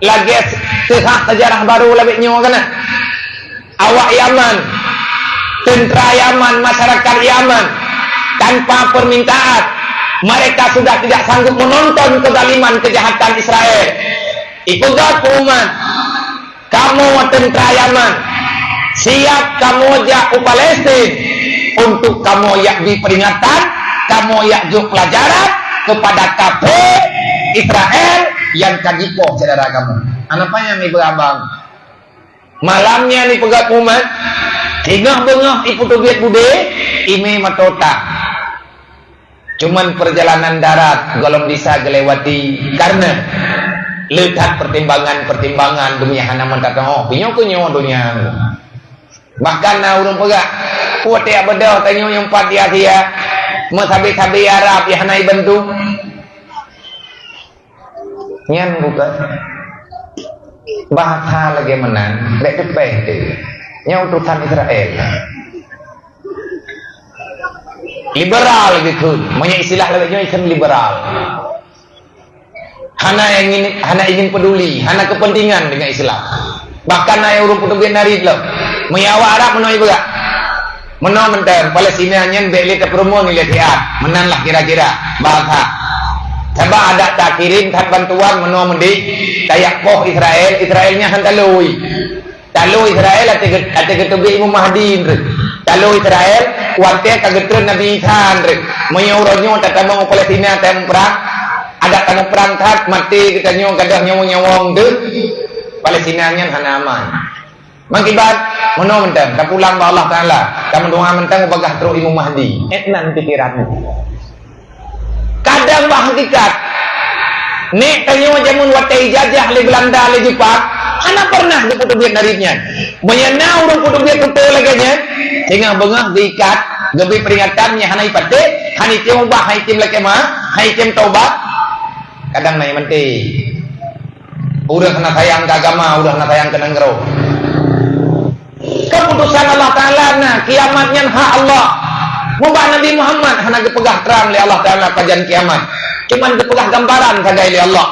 lagi tehak sejarah baru lebih nyawa kena. Awak Yaman, tentera Yaman, masyarakat Yaman, tanpa permintaan, mereka sudah tidak sanggup menonton kezaliman kejahatan Israel. Ipegat umat, kamu tentera Yaman, siap kamu ajak ke Palestin untuk kamu yak di peringatan, kamu yak juk pelajaran kepada kafir Israel yang kagipo saudara kamu. Anapanya nih berabang? Malamnya nih pegat umat, tingah-bengah ipu tubiat bude, ime matota. Cuman perjalanan darat golong bisa gelewati karena letak pertimbangan demi hana mentatang oh pinyo kunyo dunia. Bahkan na urung pegak kuat ya bedah tanyo yang empat dia masabi-sabi Arab ya hanai bentuk nyan bukan bahasa lagi menang lek cepeh tu nya utusan Israel liberal gitu punya istilah lagi ikan liberal hana ingin peduli hana kepentingan dengan Islam bahkan na urung putubian narid lo menyawa Arab menoi juga menoi menten Palestina nyen beli ke promo ni lihat menan lah kira-kira bahasa coba ada tak kirim tak bantuan menoi mendik kayak poh Israelnya han talui Israel ate ketubi Imam Mahdi talu Israel kuate kagetreun Nabi Isa menyuruhnya tatamang Palestina tem perang ada tamu perang kat mati kita nyong kadah nyawang tu Palestina nya han aman mengibat menoi menten kapulang ba Allah taala kamu doa mentang bagah terus Imam Mahdi etnan pikiranmu kadang hakikat nek tanyo jamun watai jajah le Belanda le Jepang ana pernah diputubiat naritnya menyana urang putubiat betul lagi nya sehingga bengah diikat gebi peringatannya hanai pate hani tim ubah hai tim leke mah hai tim taubat kadang nai menti udah kena sayang ke agama udah kena sayang ke negara keputusan Allah taala nah kiamatnya hak Allah mubah Nabi Muhammad hana gepegah terang oleh Allah taala kajian kiamat cuman gepegah gambaran saja oleh Allah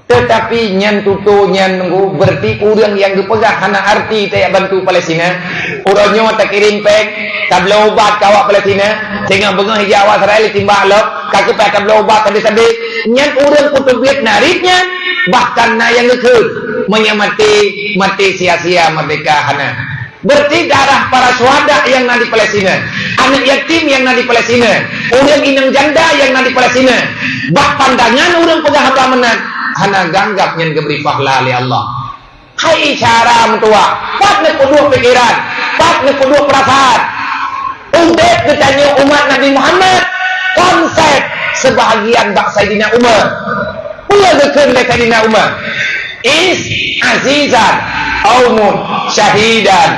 tetapi nyan tutu nyan nunggu berarti urang yang gepegah hana arti tak bantu Palestina urangnya tak kirim pek tablo obat kawak Palestina sehingga bengah hijau Israel timbak lop kaki pek tablo obat tadi nyan urang putubiat naritnya bahkan na yang ngekut mati sia-sia merdeka hana berarti darah para syuhada yang ada di Palestina anak yatim yang ada di Palestina orang inang janda yang ada di Palestina bah pandangan orang pegah apa menang hana ganggap yang diberi pahala oleh Allah hai cara mentua pat ne kedua pikiran pat ne kedua perasaan untuk bertanya umat Nabi Muhammad konsep sebahagian bak Sayyidina Umar pula dekun le Sayyidina Umar is azizan aumun syahidan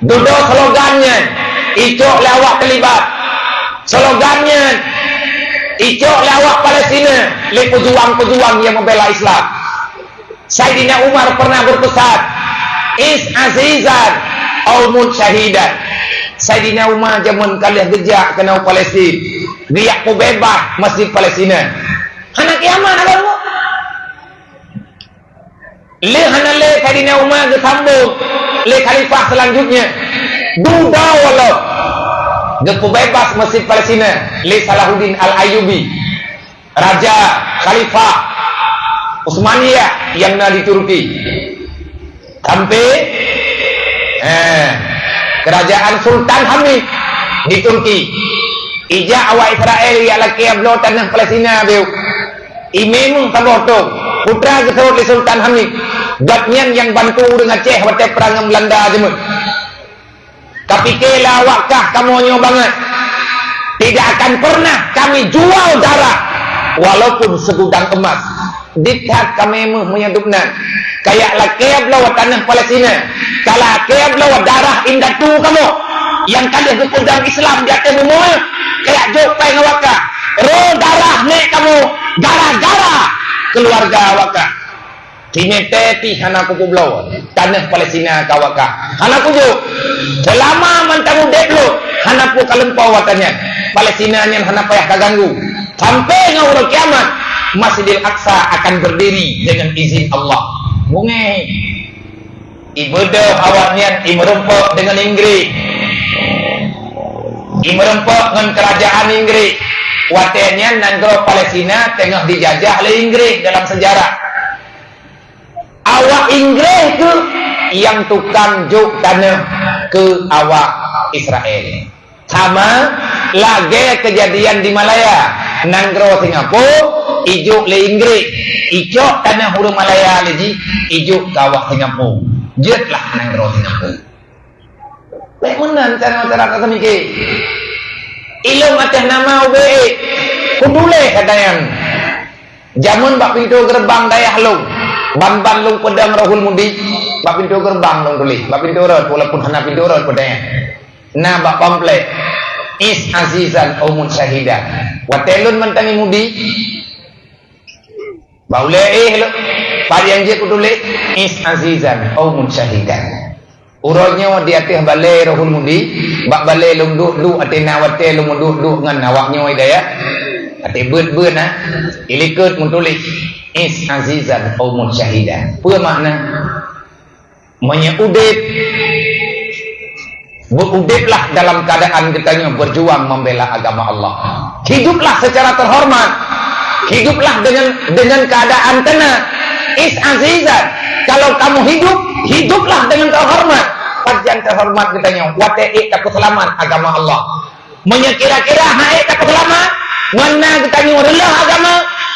duduk slogannya icok lawak terlibat slogannya icok lawak Palestina le pejuang-pejuang yang membela Islam Sayyidina Umar pernah berpesan is azizan aumun syahidan Sayyidina Umar zaman kalian gejak kena Palestin dia ku bebas masjid Palestina hana kiamat ada le hana le Sayyidina Umar disambung le khalifah selanjutnya duda walau gepu bebas masjid Palestina le Salahuddin Al-Ayyubi raja khalifah Utsmaniyah yang ada di Turki sampai kerajaan Sultan Hamid di Turki ija awak Israel ya laki ablo tanah Palestina beu imam taboto putra ketua di Sultan Hamid gatnya yang bantu dengan Aceh waktu perang Belanda jemut kapikela wakah kamu nyo banget tidak akan pernah kami jual darah walaupun segudang emas dikat kami menyadupna kayak lakib lawat tanah Palestina kalau lakib lawat darah indah tu kamu yang kalian berpegang Islam di atas bumi kayak jokai ngawaka roh darah nek kamu gara-gara keluarga waka Timete hana kuku belau tanah Palestina kawaka hana kuju selama mantamu deklo hana pu kalempau watanya Palestina yang hana payah kaganggu sampai ngawur kiamat Masjidil Aqsa akan berdiri dengan izin Allah. Bungai ibadah awaknya imerempok dengan Inggris, imerempok dengan kerajaan Inggris. Watenya negara Palestina tengah dijajah oleh Inggris dalam sejarah. Awak Inggris tu yang tukang juk tanah ke awak Israel. Sama lagi kejadian di Malaya, negara Singapura ijuk le Inggris, ijuk tanah huru Malaya lagi ijuk ke awak Singapura. Jetlah negara Singapura. Baik menan cara-cara kata mikir. Ilmu atas nama UBE kudule katayan. Jamun bak pintu gerbang daya halung. Ban-ban lung pedang Rohul Mudi, bak pintu gerbang lung tulis. Bak pintu road walaupun hana pintu road pedang. Nah bak pamflet is azizan umun syahidah. Watelun mentani Mudi. Baule lo. Pariang je kudule is azizan umun syahidah. Urutnya di atas balai Rohul Mudi, bak balai lung duk atas nawate lung duk ngan awaknya idaya. Atas beut nah. Ilikut mentulis is azizan umun syahidah. Apa makna? Menyudip berudiplah dalam keadaan kitanya berjuang membela agama Allah. Hiduplah secara terhormat. Hiduplah dengan keadaan tenang. Is azizan. Kalau kamu hidup, hiduplah dengan terhormat. Pastian terhormat kitanya. Wate'ik tak keselamat agama Allah. Menyekira-kira haik tak keselamat. Mana kitanya warelah agama.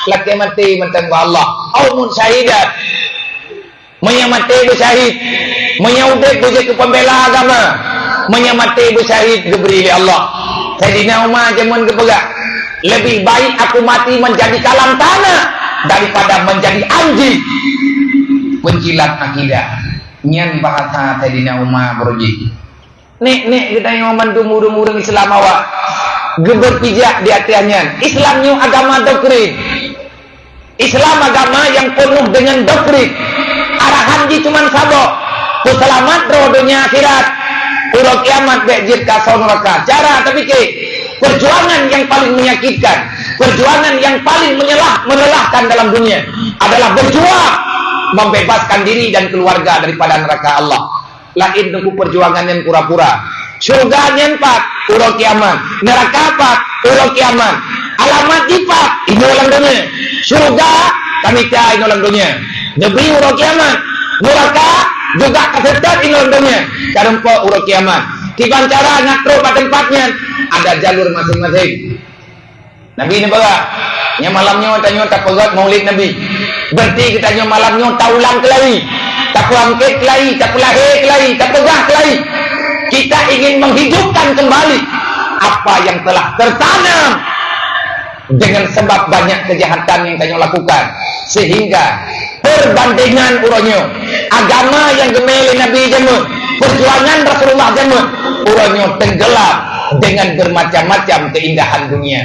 Laki mati mentengku Allah. Aumun syahidat. Menyamati bersyahid. Menyaudik berjaya pembela agama. Menyamati bersyahid diberi oleh Allah. Sayyidina Umar jaman keperak. Lebih baik aku mati menjadi kalam tanah daripada menjadi anjing penjilat akidah. Nyan bahasa Sayyidina Umar beruji. Nek kita yang memandung-murung Islam awak. Geber pijak di atasnya. Islamnya agama doktrin. Islam agama yang penuh dengan doktrin. Arahan di cuman sabok. Tu selamat roh dunia akhirat. Urut kiamat bejir kasau neraka. Cara tapi ke perjuangan yang paling menyakitkan, perjuangan yang paling melelahkan dalam dunia adalah berjuang membebaskan diri dan keluarga daripada neraka Allah. Lain tunggu perjuangan yang pura-pura. Surganya 4 urut kiamat, neraka 4 urut kiamat. Alamat dipak ini ulang dunia. Surga kami kaya ini ulang dunia. Negeri urut kiamat, neraka juga kesetat ini ulang dunia. Karena urut kiamat. Kiban cara ngatro pada tempatnya ada jalur masing-masing. Nabi ini bawa. Yang malamnya tanya tak pegat maulid Nabi. Berarti kita tanya malamnya taulang kelai, tak puangkit kelai, tak pelahir kelai, tak pegah kelai. Kita ingin menghidupkan kembali apa yang telah tertanam dengan sebab banyak kejahatan yang kita lakukan, sehingga perbandingan urangnya agama yang gemeli Nabi jamun, perjuangan Rasulullah jamun, urangnya tenggelam dengan bermacam-macam keindahan dunia.